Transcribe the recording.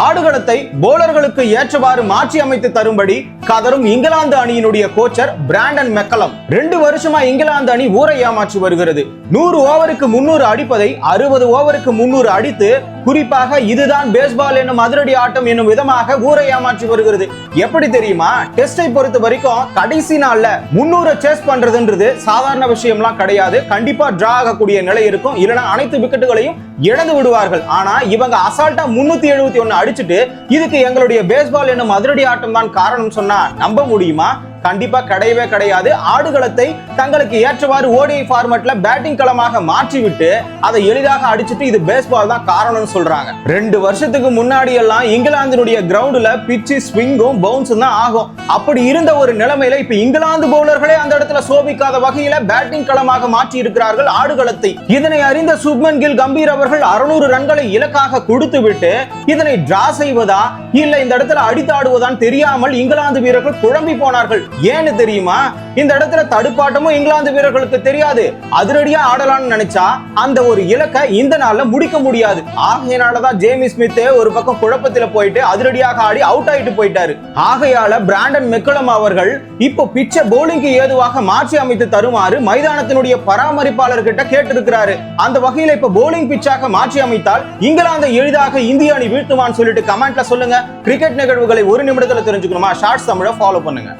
ஆடுகளத்தை போலர்களுக்கு ஏற்றவாறு மாற்றி அமைத்து தரும்படி கதரும் இங்கிலாந்து அணியினுடைய கோச்சர் பிராண்டன் மெக்கலம். 2 வருஷமா இங்கிலாந்து அணி ஊரை ஏமாற்றி வருகிறது. 100 ஓவருக்கு 300 அடிப்பதை 60 ஓவருக்கு 300 அடித்து, குறிப்பாக இதுதான் பேஸ்பால் என்னும் அதிரடி ஆட்டம் என்னும் விதமாக ஊரை ஏமாற்றி வருகிறது. எப்படி தெரியுமா? டெஸ்டை பொறுத்த வரைக்கும் கடைசி நாள்ல 300 சேஸ் பண்றதுன்றது சாதாரண விஷயம்லாம் கிடையாது. கண்டிப்பா டிரா ஆகக்கூடிய நிலை இருக்கும், இல்லைன்னா அனைத்து விக்கெட்டுகளையும் இழந்து விடுவார்கள். ஆனா இவங்க அசால்ட்டா 371 அடிச்சுட்டு இதுக்கு எங்களுடைய பேஸ்பால் என்னும் அதிரடி ஆட்டம் தான் காரணம் சொன்னா நம்ப முடியுமா? கண்டிப்பா கிடையவே கிடையாது. ஆடுகளத்தை தங்களுக்கு ஏற்றவாறு ஓடிஐ ஃபார்மட்ல பேட்டிங் களமாக மாற்றிவிட்டு அதை எளிதாக அடிச்சுட்டு இது பேஸ்பால் தான் காரணம்னு சொல்றாங்க. 2 வருஷத்துக்கு முன்னாடி எல்லாம் இங்கிலாந்தினுடைய கிரவுண்ட்ல பிட்ச் ஸ்விங்கும் பவுன்ஸும் தான் ஆகும். அப்படி இருந்த ஒரு நிலைமையில இப்ப இங்கிலாந்து பவுலர்களே அந்த இடத்துல சோபிக்காத வகையில பேட்டிங் களமாக மாற்றி இருக்கிறார்கள் ஆடுகளத்தை. இதனை அறிந்த சுப்மன் கில் கம்பீர் அவர்கள் 600 ரன்களை இலக்காக கொடுத்து விட்டு இதனை டிரா செய்வதா இல்ல இந்த இடத்துல அடித்தாடுவதான் தெரியாமல் இங்கிலாந்து வீரர்கள் குழம்பி போனார்கள். ஏன்னு தெரியுமா? இந்த இடத்துல தடுப்பாட்டமும் இங்கிலாந்து வீரர்களுக்கு தெரியாது. அதிரடியா ஆடலாம்னு நினைச்சா அந்த ஒரு இலக்கை இந்த நாள்ல முடிக்க முடியாது. ஆகையினாலதான் ஜேமி ஸ்மித் ஒரு பக்கம் குழப்பத்துல போயிட்டு அதிரடியாக ஆடி அவுட் ஆயிட்டு போயிட்டாரு. ஆகையால பிராண்டன் மெக்கலம் அவர்கள் இப்போ பிட்ச பவுலிங்க்கு ஏதுவாக மாற்றி அமைத்து தருமாறு மைதானத்தினுடைய பராமரிப்பாளர்கிட்ட கேட்டிருக்கிறாரு. அந்த வகையில இப்ப பவுலிங் பிட்சாக மாற்றி அமைத்தால் இங்கிலாந்தை எளிதாக இந்திய அணி வீழ்த்துமான்னு சொல்லிட்டு கமெண்ட்ல சொல்லுங்க. கிரிக்கெட் நிகழ்வுகளை 1 நிமிடத்துல தெரிஞ்சுக்கணுமா? ஷார்ட்ஸ் தமிழை ஃபாலோ பண்ணுங்க.